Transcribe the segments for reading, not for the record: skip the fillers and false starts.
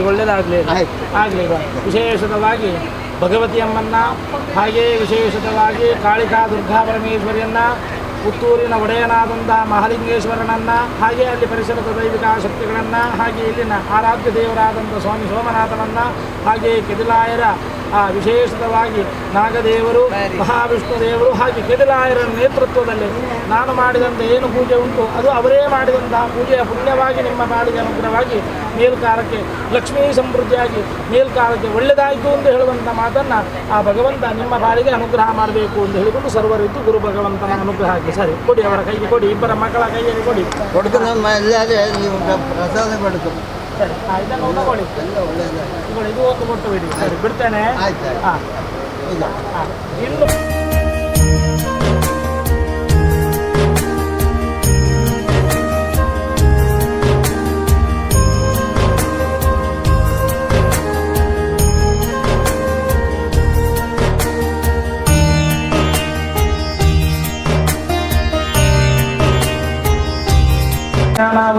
ಒಳ್ಳೆಯದಾಗಲಿ ಆಗಲಿ. ವಿಶೇಷವಾಗಿ ಭಗವತಿಯಮ್ಮನ್ನ, ಹಾಗೆಯೇ ವಿಶೇಷವಾಗಿ ಕಾಳಿಕಾ ದುರ್ಗಾ ಪರಮೇಶ್ವರಿಯನ್ನು, ಪುತ್ತೂರಿನ ಒಡೆಯನಾದಂಥ ಮಹಾಲಿಂಗೇಶ್ವರನನ್ನು, ಹಾಗೆ ಅಲ್ಲಿ ಪರಿಸರದ ದೈವಿಕ ಶಕ್ತಿಗಳನ್ನು, ಹಾಗೆ ಇಲ್ಲಿನ ಆರಾಧ್ಯ ದೇವರಾದಂಥ ಸ್ವಾಮಿ ಸೋಮನಾಥನನ್ನು, ಹಾಗೆ ಕೆದಿಲಾಯರ ವಿಶೇಷವಾಗಿ ನಾಗದೇವರು, ಮಹಾವಿಷ್ಣು ದೇವರು, ಹಾಗೆ ಕೆದಿಲಾಯರ ನೇತೃತ್ವದಲ್ಲಿ ನಾನು ಮಾಡಿದಂಥ ಏನು ಪೂಜೆ ಉಂಟು ಅದು ಅವರೇ ಮಾಡಿದಂತಹ ಪೂಜೆಯ ಪುಣ್ಯವಾಗಿ ನಿಮ್ಮ ಪಾಲಿಗೆ ಅನುಗ್ರಹವಾಗಿ ಮೇಲ್ಕಾಲಕ್ಕೆ ಲಕ್ಷ್ಮೀ ಸಮೃದ್ಧಿಯಾಗಿ ಮೇಲ್ಕಾಲಕ್ಕೆ ಒಳ್ಳೆಯದಾಯಿತು ಎಂದು ಹೇಳುವಂಥ ಮಾತನ್ನು ಆ ಭಗವಂತ ನಿಮ್ಮ ಪಾಲಿಗೆ ಅನುಗ್ರಹ ಮಾಡಬೇಕು ಎಂದು ಹೇಳಿಕೊಂಡು ಸರ್ವರಿದ್ದು ಗುರು ಭಗವಂತನ ಅನುಗ್ರಹ ಆಗಿ. ಸರಿ, ಕೊಡಿ, ಅವರ ಕೈಗೆ ಕೊಡಿ, ಇಬ್ಬರ ಮಕ್ಕಳ ಕೈಯಲ್ಲಿ ಕೊಡಿ. ಪ್ರಸಾದ ಕೊಡ್ತು. ಸರಿ, ಇದನ್ನು ತಗೊಳ್ಳಿ, ಇದು ಒಂದು ಕೊಟ್ಟು ಬಿಡಿ. ಸರಿ, ಬಿಡ್ತೇನೆ. ಹಾಂ, ಇನ್ನು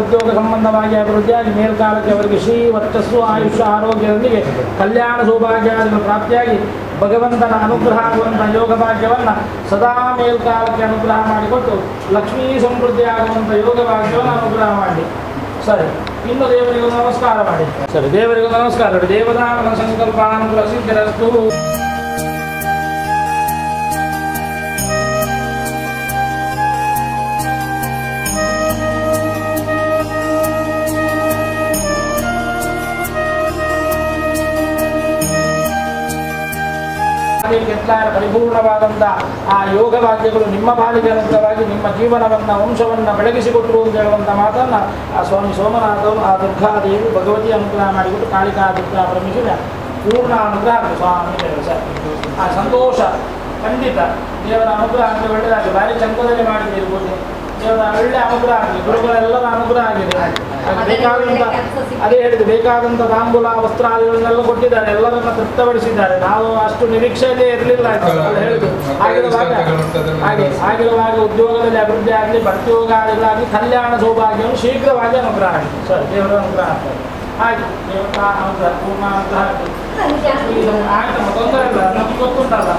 ಉದ್ಯೋಗ ಸಂಬಂಧವಾಗಿ ಅಭಿವೃದ್ಧಿಯಾಗಿ ಮೇಲ್ಕಾಲಕ್ಕೆ ಅವರಿಗೆ ಶ್ರೀ ವರ್ಚಸ್ಸು ಆಯುಷ್ಯ ಆರೋಗ್ಯದೊಂದಿಗೆ ಕಲ್ಯಾಣ ಸೌಭಾಗ್ಯಗಳು ಪ್ರಾಪ್ತಿಯಾಗಿ ಭಗವಂತನ ಅನುಗ್ರಹ ಆಗುವಂಥ ಯೋಗ ಭಾಗ್ಯವನ್ನು ಸದಾ ಮೇಲ್ಕಾಲಕ್ಕೆ ಅನುಗ್ರಹ ಮಾಡಿಕೊಟ್ಟು ಲಕ್ಷ್ಮೀ ಸಮೃದ್ಧಿ ಆಗುವಂಥ ಯೋಗ ಭಾಗ್ಯವನ್ನು ಅನುಗ್ರಹ ಮಾಡಿ. ಸರಿ, ಇನ್ನು ದೇವರಿಗೂ ನಮಸ್ಕಾರ ಮಾಡಿ. ಸರಿ, ದೇವರಿಗೂ ನಮಸ್ಕಾರ ಮಾಡಿ. ದೇವದಾನ ಸಂಕಲ್ಪಾನುಕೂಲ ಸಿದ್ಧರಸ್ತು. ಕೆತ್ತಲಾಯರ ಪರಿಪೂರ್ಣವಾದಂಥ ಆ ಯೋಗ ಭಾಗ್ಯಗಳು ನಿಮ್ಮ ಪಾಲಿಗೆ ಅನುಗ್ರಹವಾಗಿ ನಿಮ್ಮ ಜೀವನವನ್ನು ವಂಶವನ್ನು ಬೆಳಗಿಸಿಕೊಟ್ಟರು ಅಂತ ಹೇಳುವಂಥ ಮಾತನ್ನು ಆ ಸ್ವಾಮಿ ಸೋಮನಾಥವರು, ಆ ದುರ್ಗಾದೇವಿ ಭಗವತಿ ಅನುಗ್ರಹ ಮಾಡಿಕೊಟ್ಟು ಕಾಳಿಕಾ ದುರ್ಗಾ ಪರಮೇಶ್ವರ ಪೂರ್ಣ ಅನುಗ್ರಹ ಸ್ವಾಮಿ ಸರ್. ಆ ಸಂತೋಷ ಖಂಡಿತ ದೇವರ ಅನುಗ್ರಹ ಅಂತ ಒಳ್ಳೆಯದಾಗಿ ಭಾರಿ ಚಂದದಲ್ಲಿ ಮಾಡಿದ್ದೀರ್ಬೋದು. ದೇವರ ಒಳ್ಳೆ ಅನುಗ್ರಹ ಆಗಲಿ, ಗುರುಗಳೆಲ್ಲರ ಅನುಗ್ರಹ ಆಗಿದೆ. ಬೇಕಾದಂಥ ಅದೇ ಹೇಳಿದ್ದು, ಬೇಕಾದಂಥ ತಾಂಬೂಲ ವಸ್ತ್ರಾದಿಗಳನ್ನೆಲ್ಲ ಕೊಟ್ಟಿದ್ದಾರೆ, ಎಲ್ಲರನ್ನ ತೃಪ್ತಪಡಿಸಿದ್ದಾರೆ. ನಾವು ಅಷ್ಟು ನಿರೀಕ್ಷೆಯಲ್ಲೇ ಇರಲಿಲ್ಲ ಹೇಳಿದ್ದು. ಆಗಿರುವಾಗ ಉದ್ಯೋಗದಲ್ಲಿ ಅಭಿವೃದ್ಧಿ ಆಗಲಿ, ಭಕ್ತಿಯೋಗಾದಿಗಳಾಗಲಿ, ಕಲ್ಯಾಣ ಸೌಭಾಗ್ಯವನ್ನು ಶೀಘ್ರವಾಗಿ ಅನುಗ್ರಹ ಆಗಲಿ. ಸರ್, ದೇವರ ಅನುಗ್ರಹ ಆಗ್ತದೆ. ಹಾಗೆ ದೇವರ ಅನುಗ್ರಹ ಪೂರ್ಣ ಅನುಗ್ರಹ ಆಗಲಿ. ಆಗ್ತಮ್ಮ, ತೊಂದರೆ ಇಲ್ಲ, ನಮ್ಗೆ ಗೊತ್ತುಂಟಲ್ಲ.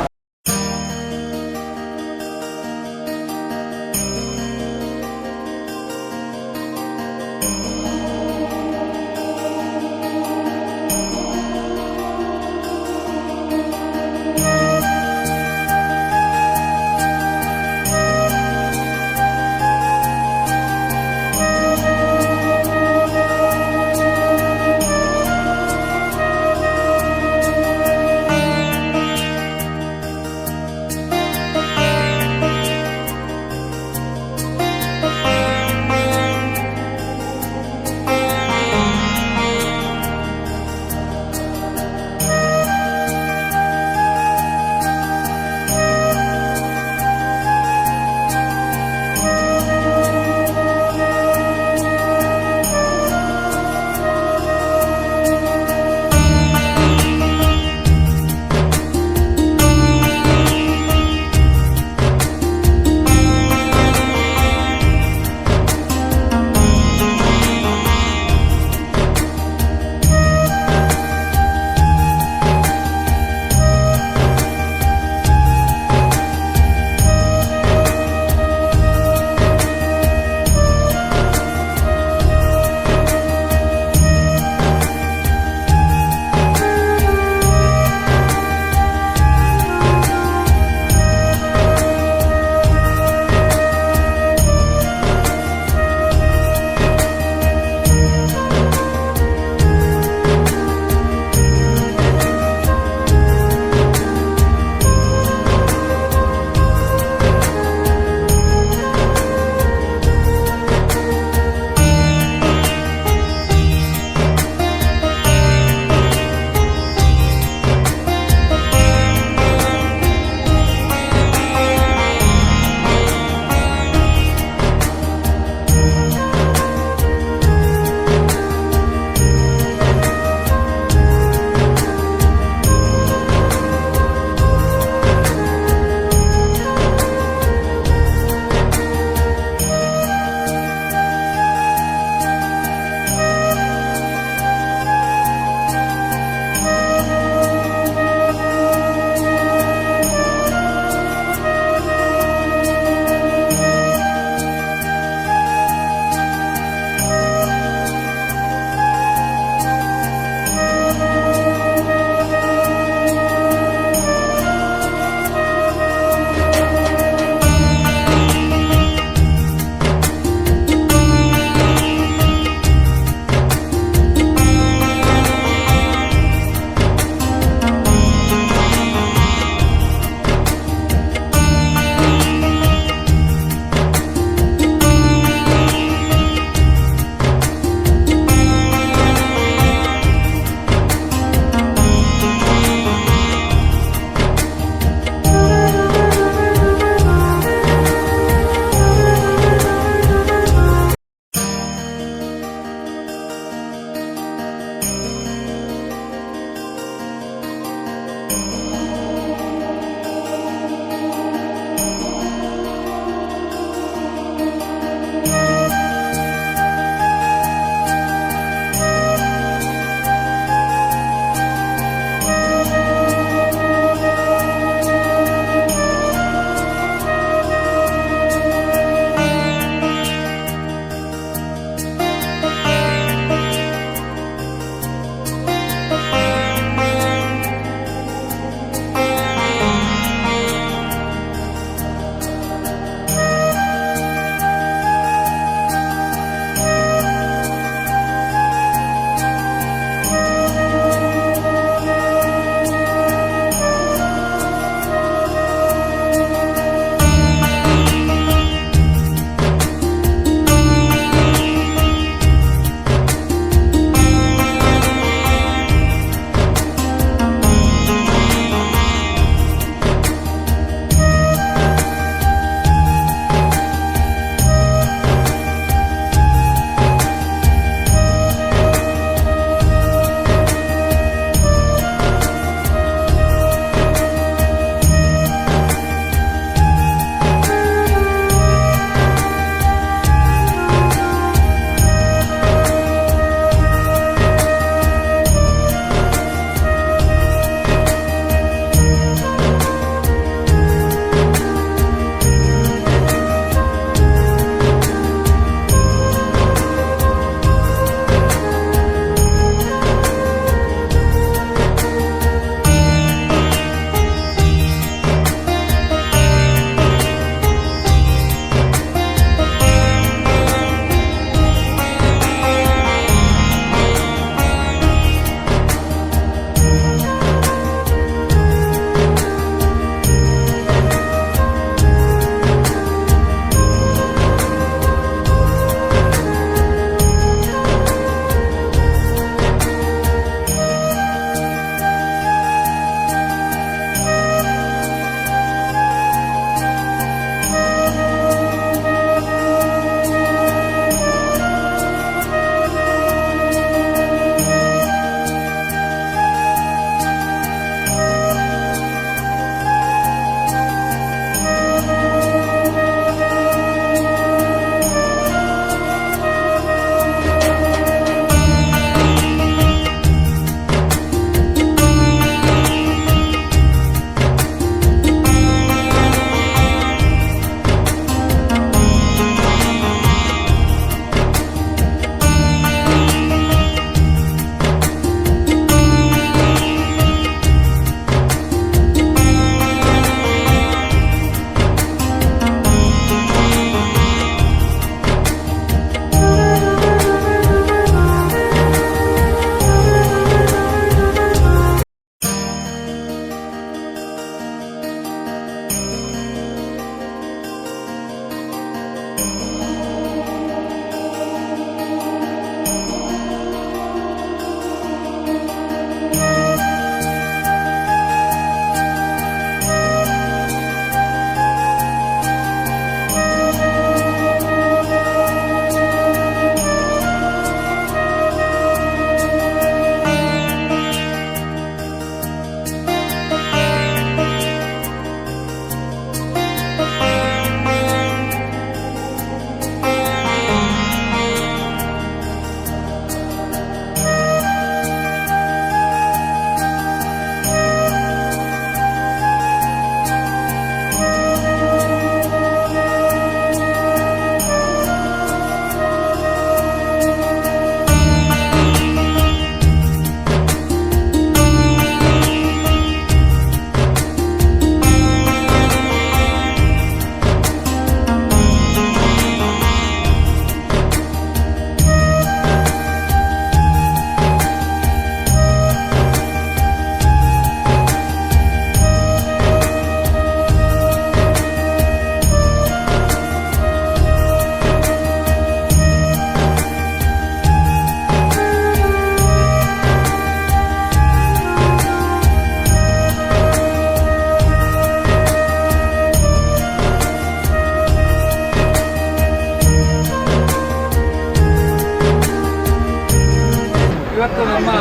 ಇವತ್ತು ನಮ್ಮ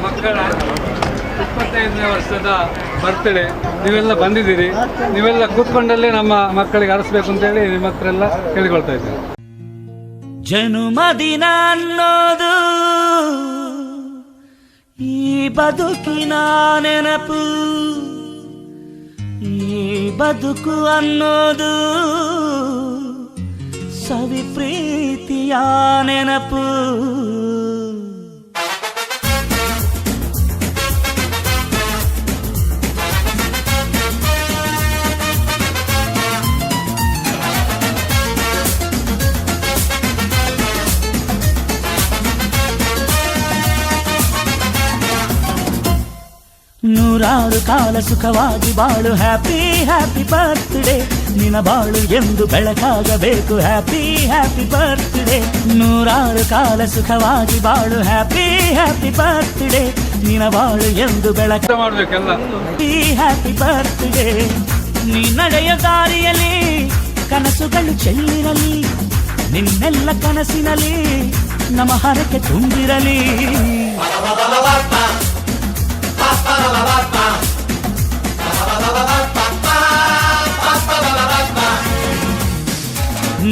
ಮಕ್ಕಳ 25ನೇ ವರ್ಷದ ಬರ್ತ್ಡೇ. ನೀವೆಲ್ಲ ಬಂದಿದ್ದೀರಿ. ನೀವೆಲ್ಲ ಕೂತ್ಕೊಂಡಲ್ಲೇ ನಮ್ಮ ಮಕ್ಕಳಿಗೆ ಹರಿಸ್ಬೇಕು ಅಂತೇಳಿ ನಿಮ್ಮ ಹತ್ರ ಎಲ್ಲ ಕೇಳಿಕೊಳ್ತಾ ಇದ್ದೀವಿ. ಜನುಮದಿನ ಅನ್ನೋದು ಈ ಬದುಕಿನ ನೆನಪು, ಈ ಬದುಕು ಅನ್ನೋದು ಸವಿ ಪ್ರೀತಿಯ ನೆನಪು. ನೂರಾರು ಕಾಲ ಸುಖವಾಗಿ ಬಾಳು, ಹ್ಯಾಪಿ ಹ್ಯಾಪಿ ಬರ್ತ್ಡೇ. ನಿನ್ನ ಬಾಳು ಎಂದು ಬೆಳಕಾಗಬೇಕು, ಹ್ಯಾಪಿ ಹ್ಯಾಪಿ ಬರ್ತ್ಡೇ. ನೂರಾರು ಕಾಲ ಸುಖವಾಗಿ ಬಾಳು, ಹ್ಯಾಪಿ ಹ್ಯಾಪಿ ಬರ್ತ್ಡೇ. ನಿನ್ನ ಬಾಳು ಎಂದು ಬೆಳಕ ಮಾಡ್ಬೇಕೆಲ್ಲ. Happy happy birthday. ನೀ ನಡೆಯ ದಾರಿಯಲ್ಲಿ ಕನಸುಗಳು ಚೆಲ್ಲಿರಲಿ, ನಿನ್ನೆಲ್ಲ ಕನಸಿನಲ್ಲಿ ನಮ್ಮ ಹರಕೆ ತುಂಬಿರಲಿ.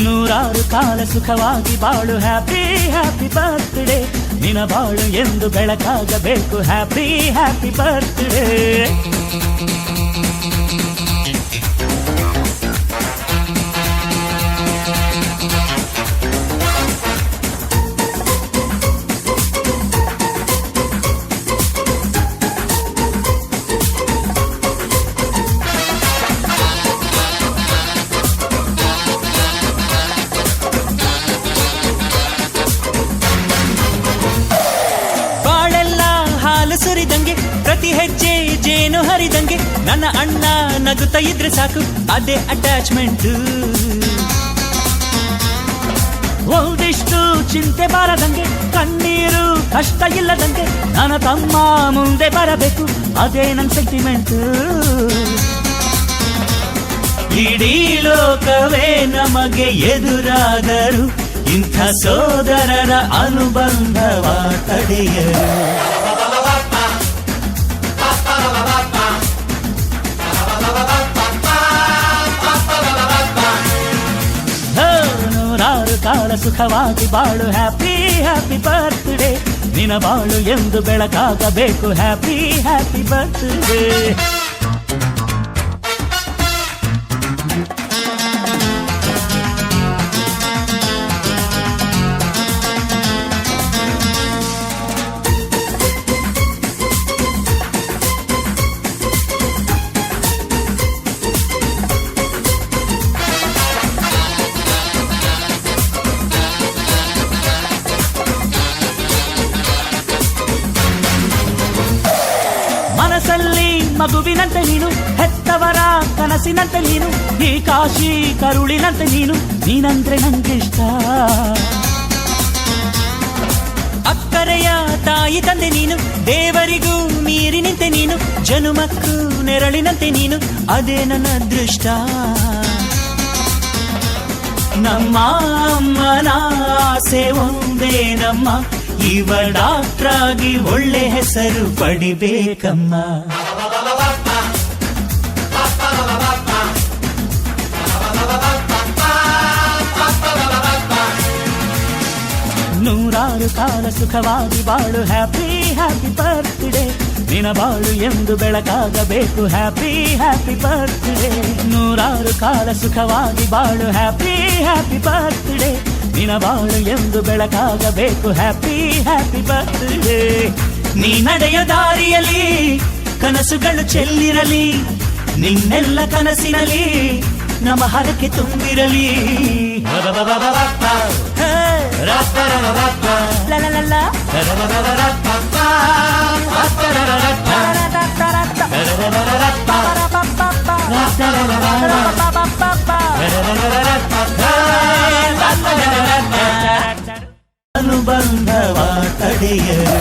ನೂರಾರು ಕಾಲ ಸುಖವಾಗಿ ಬಾಳು, ಹ್ಯಾಪಿ ಹ್ಯಾಪಿ ಬರ್ತ್ಡೇ. ನಿನ್ನ ಬಾಳು ಎಂದು ಬೆಳಕಾಗಬೇಕು, ಹ್ಯಾಪಿ ಹ್ಯಾಪಿ ಬರ್ತ್ಡೇ. ಸುರಿದಂಗೆ ಪ್ರತಿ ಹೆಜ್ಜೆ ಜೇನು ಹರಿದಂಗೆ, ನನ್ನ ಅಣ್ಣ ನಗುತ್ತಾ ಇದ್ರೆ ಸಾಕು, ಅದೇ ಅಟ್ಯಾಚ್ಮೆಂಟ್. ಒಂದಿಷ್ಟು ಚಿಂತೆ ಬಾರದಂಗೆ, ಕಣ್ಣೀರು ಕಷ್ಟ ಇಲ್ಲದಂಗೆ, ನನ್ನ ತಮ್ಮ ಮುಂದೆ ಬರಬೇಕು, ಅದೇ ನನ್ನ ಸೆಂಟಿಮೆಂಟ್. ಇಡೀ ಲೋಕವೇ ನಮಗೆ ಎದುರಾದರು, ಇಂಥ ಸೋದರರ ಅನುಬಂಧವ ತಡೆಯರು. ನೂರಾರು ಕಾಲ ಸುಖವಾಗಿ ಬಾಳು, ಹ್ಯಾಪಿ ಹ್ಯಾಪಿ ಬರ್ತ್ಡೇ. ನಿನ್ನ ಬಾಳು ಎಂದು ಬೆಳಕಾಗಬೇಕು, ಹ್ಯಾಪಿ ಹ್ಯಾಪಿ ಬರ್ತ್ಡೇ. ಮನಸ್ಸಲ್ಲಿ ಮಗುವಿನಂತೆ ನೀನು, ಹೆತ್ತವರ ಕನಸಿನಂತೆ ನೀನು, ಈ ಕಾಶಿ ಕರುಳಿನಂತೆ ನೀನು, ನೀನಂದ್ರೆ ನಂಗಿಷ್ಟ. ಅಕ್ಕರೆಯ ತಾಯಿ ತಂದೆ ನೀನು, ದೇವರಿಗೂ ಮೀರಿ ನಿಂತೆ ನೀನು, ಜನುಮಕ್ಕೂ ನೆರಳಿನಂತೆ ನೀನು, ಅದೇ ನನ್ನ ಅದೃಷ್ಟ. ನಮ್ಮ ಅಮ್ಮನ ಆಸೆ ಒಂದೇ ನಮ್ಮ, ಇವ ಡಾಕ್ಟ್ರಾಗಿ ಒಳ್ಳೆ ಹೆಸರು ಪಡಿಬೇಕಮ್ಮ. ನೂರಾರು ಕಾಲ ಸುಖವಾಗಿ ಬಾಳು, ಹ್ಯಾಪಿ ಹ್ಯಾಪಿ ಬರ್ತ್ಡೇ. ನಿನ್ನ ಬಾಳು ಎಂದು ಬೆಳಕಾಗಬೇಕು, ಹ್ಯಾಪಿ ಹ್ಯಾಪಿ ಬರ್ತ್ಡೇ. ನೂರಾರು ಕಾಲ ಸುಖವಾಗಿ ಬಾಳು, ಹ್ಯಾಪಿ ಹ್ಯಾಪಿ ಬರ್ತ್ಡೇ. ನಿನ್ನ ಬಾಳು ಎಂದು ಬೆಳಕಾಗಬೇಕು, ಹ್ಯಾಪಿ ಹ್ಯಾಪಿ ಬರ್ತ್ಡೇ. ನೀ ನಡೆಯ ದಾರಿಯಲ್ಲಿ ಕನಸುಗಳು ಚೆಲ್ಲಿರಲಿ, ನಿನ್ನೆಲ್ಲ ಕನಸಿನಲ್ಲಿ ನಮ್ಮ ಹರಕೆ ತುಂಬಿರಲಿ. ಅನುಬಂಧವ ತಡೆಯರು.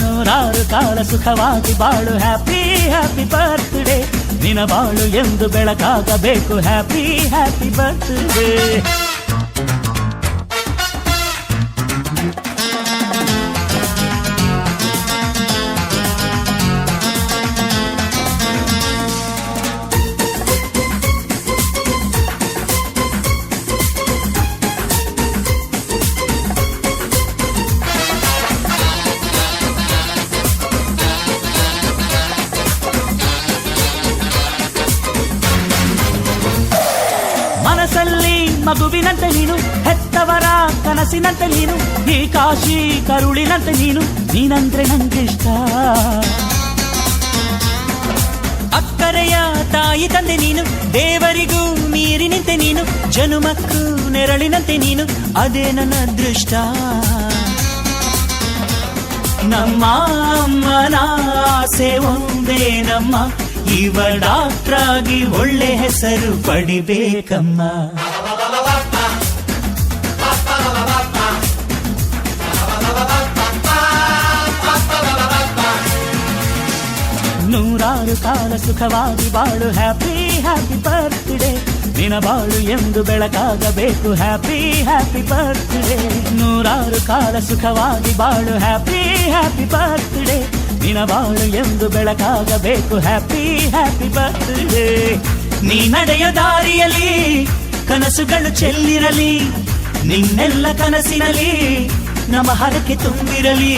ನೂರಾರು ಕಾಲ ಸುಖವಾಗಿ ಬಾಳು, ಹ್ಯಾಪಿ ಹ್ಯಾಪಿ ಬರ್ತ್ಡೇ ನಿನ ಬಾಳು ಎಂದು ಬೆಳಕಾಗಬೇಕು ಹ್ಯಾಪಿ ಹ್ಯಾಪಿ ಬರ್ತ್ಡೇ ಮನಸ್ಸಲ್ಲಿ ಮಗುವಿನಂತೆ ನೀನು ಹೆತ್ತವರ ಕನಸಿನಂತೆ ನೀನು ಈ ಕಾಶಿ ಕರುಳಿನಂತೆ ನೀನಂದ್ರೆ ನಂಗಿಷ್ಟ ಅಕ್ಕರೆಯ ತಾಯಿ ತಂದೆ ನೀನು ದೇವರಿಗೂ ನೀರಿನಂತೆ ನೀನು ಜನುಮಕ್ಕೂ ನೆರಳಿನಂತೆ ನೀನು ಅದೇ ನನ್ನ ಅದೃಷ್ಟ ನಮ್ಮ ಅಮ್ಮನ ಆಸೆ ಒಂದೇ ನಮ್ಮ ಇವ ಡಾಕ್ಟ್ರಾಗಿ ಒಳ್ಳೆ ಹೆಸರು ಪಡಿಬೇಕಮ್ಮ ನೂರಾರು ಕಾಲ ಸುಖವಾಗಿ ಬಾಳು ಹ್ಯಾಪಿ ಹ್ಯಾಪಿ ಬರ್ತ್ಡೇ ನಿನ ಬಾಳು ಎಂದು ಬೆಳಕಾಗಬೇಕು ಹ್ಯಾಪಿ ಹ್ಯಾಪಿ ಬರ್ತ್ಡೇ ನೂರಾರು ಕಾಲ ಸುಖವಾಗಿ ಬಾಳು ಹ್ಯಾಪಿ ಹ್ಯಾಪಿ ಬರ್ತ್ಡೇ ನಿನ ಬಾಳು ಎಂದು ಬೆಳಕಾಗಬೇಕು ಹ್ಯಾಪಿ ಹ್ಯಾಪಿ ಬರ್ತ್ಡೇ ನೀ ನಡೆಯ ದಾರಿಯಲ್ಲಿ ಕನಸುಗಳು ಚೆಲ್ಲಿರಲಿ ನಿನ್ನೆಲ್ಲ ಕನಸಿನಲ್ಲಿ ನಮ್ಮ ಹರಕೆ ತುಂಬಿರಲಿ